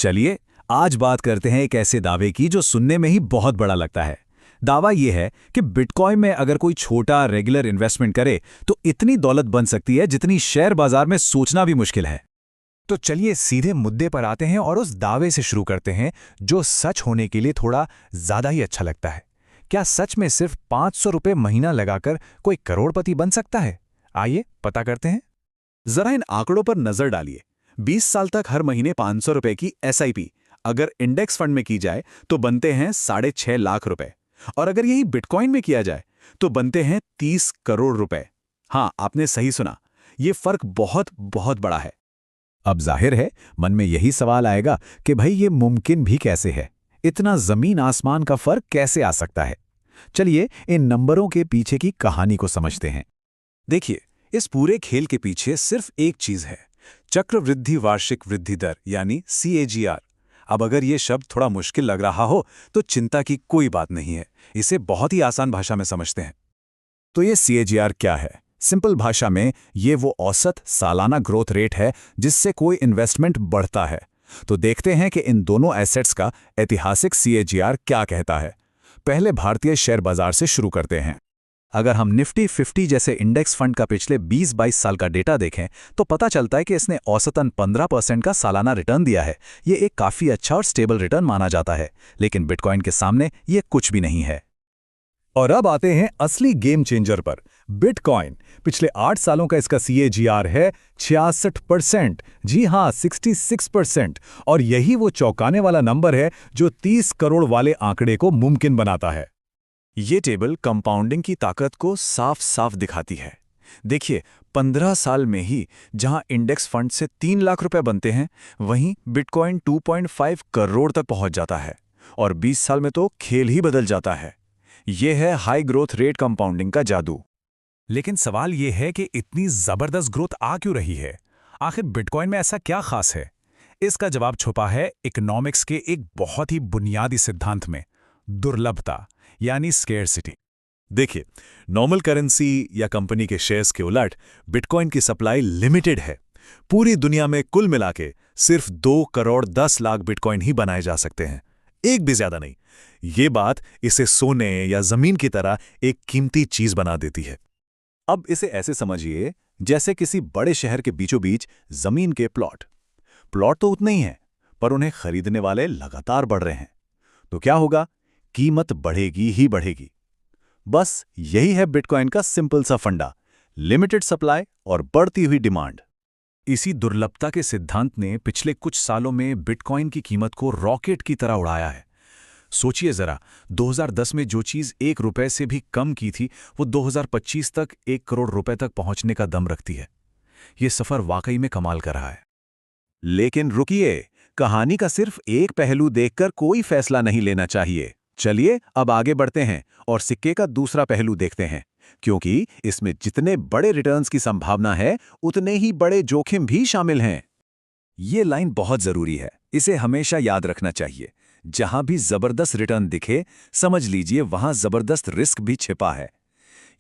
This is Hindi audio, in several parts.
चलिए आज बात करते हैं एक ऐसे दावे की जो सुनने में ही बहुत बड़ा लगता है। दावा यह है कि बिटकॉइन में अगर कोई छोटा रेगुलर इन्वेस्टमेंट करे तो इतनी दौलत बन सकती है जितनी शेयर बाजार में सोचना भी मुश्किल है। तो चलिए सीधे मुद्दे पर आते हैं और उस दावे से शुरू करते हैं जो सच होने के लिए थोड़ा ज़्यादा ही अच्छा लगता है। क्या सच में सिर्फ 500 रुपये महीना लगाकर कोई करोड़पति बन सकता है? आइए पता करते हैं। जरा इन आंकड़ों पर नजर डालिए। 20 साल तक हर महीने 500 रुपए की एसआईपी अगर इंडेक्स फंड में की जाए तो बनते हैं 6.5 लाख रुपए, और अगर यही बिटकॉइन में किया जाए तो बनते हैं 30 करोड़ रुपए। हाँ, आपने सही सुना, ये फर्क बहुत बहुत बड़ा है। अब जाहिर है मन में यही सवाल आएगा कि भाई ये मुमकिन भी कैसे है, इतना जमीन आसमान का फर्क कैसे आ सकता है। चलिए इन नंबरों के पीछे की कहानी को समझते हैं। देखिए, इस पूरे खेल के पीछे सिर्फ एक चीज है, चक्रवृद्धि वार्षिक वृद्धि दर यानी CAGR। अब अगर ये शब्द थोड़ा मुश्किल लग रहा हो तो चिंता की कोई बात नहीं है, इसे बहुत ही आसान भाषा में समझते हैं। तो ये CAGR क्या है? सिंपल भाषा में ये वो औसत सालाना ग्रोथ रेट है जिससे कोई इन्वेस्टमेंट बढ़ता है। तो देखते हैं कि इन दोनों एसेट्स का ऐतिहासिक CAGR क्या कहता है। पहले भारतीय शेयर बाजार से शुरू करते हैं। अगर हम निफ्टी 50 जैसे इंडेक्स फंड का पिछले 20-22 साल का डेटा देखें तो पता चलता है कि इसने औसतन 15% का सालाना रिटर्न दिया है। ये एक काफ़ी अच्छा और स्टेबल रिटर्न माना जाता है, लेकिन बिटकॉइन के सामने ये कुछ भी नहीं है। और अब आते हैं असली गेम चेंजर पर, बिटकॉइन। पिछले 8 सालों का इसका CAGR है 66%। जी हाँ, 66%। और यही वो चौंकाने वाला नंबर है जो 30 करोड़ वाले आंकड़े को मुमकिन बनाता है। ये टेबल कंपाउंडिंग की ताकत को साफ साफ दिखाती है। देखिए, 15 साल में ही जहां इंडेक्स फंड से 3 लाख रुपए बनते हैं, वहीं बिटकॉइन 2.5 करोड़ तक पहुंच जाता है, और 20 साल में तो खेल ही बदल जाता है। यह है हाई ग्रोथ रेट कंपाउंडिंग का जादू। लेकिन सवाल यह है कि इतनी जबरदस्त ग्रोथ आ क्यों रही है? आखिर बिटकॉइन में ऐसा क्या खास है? इसका जवाब छुपा है इकोनॉमिक्स के एक बहुत ही बुनियादी सिद्धांत में, दुर्लभता यानी स्केर्सिटी। देखिए, नॉर्मल करेंसी या कंपनी के शेयर्स के उलट बिटकॉइन की सप्लाई लिमिटेड है। पूरी दुनिया में कुल मिलाके सिर्फ 2 करोड़ 10 लाख बिटकॉइन ही बनाए जा सकते हैं, एक भी ज्यादा नहीं। ये बात इसे सोने या जमीन की तरह एक कीमती चीज बना देती है। अब इसे ऐसे समझिए जैसे किसी बड़े शहर के बीचों बीच जमीन के प्लॉट तो उतने ही हैं, पर उन्हें खरीदने वाले लगातार बढ़ रहे हैं। तो क्या होगा? कीमत बढ़ेगी ही बढ़ेगी। बस यही है बिटकॉइन का सिंपल सा फंडा, लिमिटेड सप्लाई और बढ़ती हुई डिमांड। इसी दुर्लभता के सिद्धांत ने पिछले कुछ सालों में बिटकॉइन की कीमत को रॉकेट की तरह उड़ाया है। सोचिए जरा, 2010 में जो चीज 1 रुपए से भी कम की थी वो 2025 तक 1 करोड़ रुपए तक पहुंचने का दम रखती है। ये सफर वाकई में कमाल कर रहा है। लेकिन रुकिए, कहानी का सिर्फ एक पहलू देखकर कोई फैसला नहीं लेना चाहिए। चलिए अब आगे बढ़ते हैं और सिक्के का दूसरा पहलू देखते हैं, क्योंकि इसमें जितने बड़े रिटर्न्स की संभावना है उतने ही बड़े जोखिम भी शामिल हैं। ये लाइन बहुत जरूरी है, इसे हमेशा याद रखना चाहिए। जहां भी जबरदस्त रिटर्न दिखे, समझ लीजिए वहां जबरदस्त रिस्क भी छिपा है।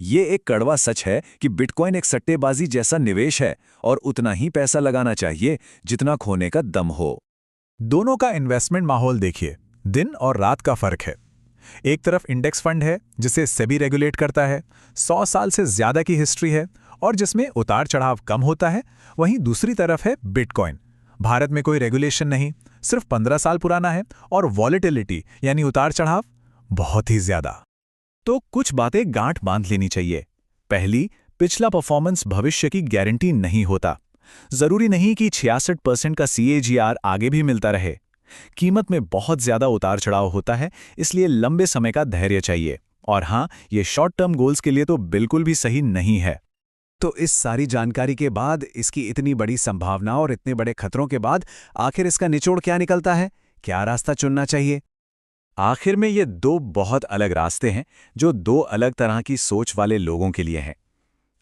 ये एक कड़वा सच है कि बिटकॉइन एक सट्टेबाजी जैसा निवेश है और उतना ही पैसा लगाना चाहिए जितना खोने का दम हो। दोनों का इन्वेस्टमेंट माहौल देखिए, दिन और रात का फर्क है। एक तरफ इंडेक्स फंड है जिसे सेबी रेगुलेट करता है, 100 साल से ज्यादा की हिस्ट्री है और जिसमें उतार चढ़ाव कम होता है। वहीं दूसरी तरफ है बिटकॉइन। भारत में कोई रेगुलेशन नहीं, सिर्फ 15 साल पुराना है और वॉलेटिलिटी यानी उतार चढ़ाव बहुत ही ज्यादा। तो कुछ बातें गांठ बांध लेनी चाहिए। पहली, पिछला परफॉर्मेंस भविष्य की गारंटी नहीं होता। जरूरी नहीं कि 66% का CAGR आगे भी मिलता रहे। कीमत में बहुत ज्यादा उतार चढ़ाव होता है, इसलिए लंबे समय का धैर्य चाहिए। और हां, ये शॉर्ट टर्म गोल्स के लिए तो बिल्कुल भी सही नहीं है। तो इस सारी जानकारी के बाद, इसकी इतनी बड़ी संभावना और इतने बड़े खतरों के बाद, आखिर इसका निचोड़ क्या निकलता है? क्या रास्ता चुनना चाहिए? आखिर में ये 2 बहुत अलग रास्ते हैं जो 2 अलग तरह की सोच वाले लोगों के लिए हैं।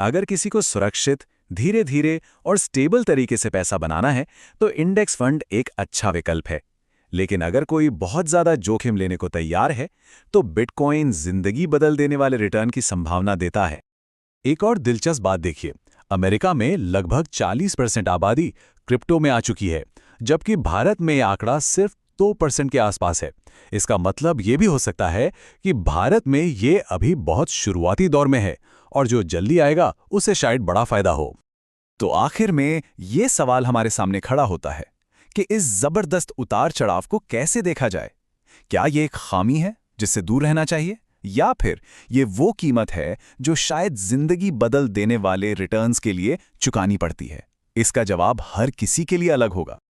अगर किसी को सुरक्षित, धीरे धीरे और स्टेबल तरीके से पैसा बनाना है तो इंडेक्स फंड एक अच्छा विकल्प है। लेकिन अगर कोई बहुत ज्यादा जोखिम लेने को तैयार है तो बिटकॉइन जिंदगी बदल देने वाले रिटर्न की संभावना देता है। एक और दिलचस्प बात देखिए, अमेरिका में लगभग 40% आबादी क्रिप्टो में आ चुकी है, जबकि भारत में यह आंकड़ा सिर्फ 2% के आसपास है। इसका मतलब ये भी हो सकता है कि भारत में ये अभी बहुत शुरुआती दौर में है और जो जल्दी आएगा उसे शायद बड़ा फायदा हो। तो आखिर में ये सवाल हमारे सामने खड़ा होता है कि इस जबरदस्त उतार चढ़ाव को कैसे देखा जाए। क्या ये एक खामी है जिससे दूर रहना चाहिए, या फिर ये वो कीमत है जो शायद जिंदगी बदल देने वाले रिटर्न्स के लिए चुकानी पड़ती है? इसका जवाब हर किसी के लिए अलग होगा।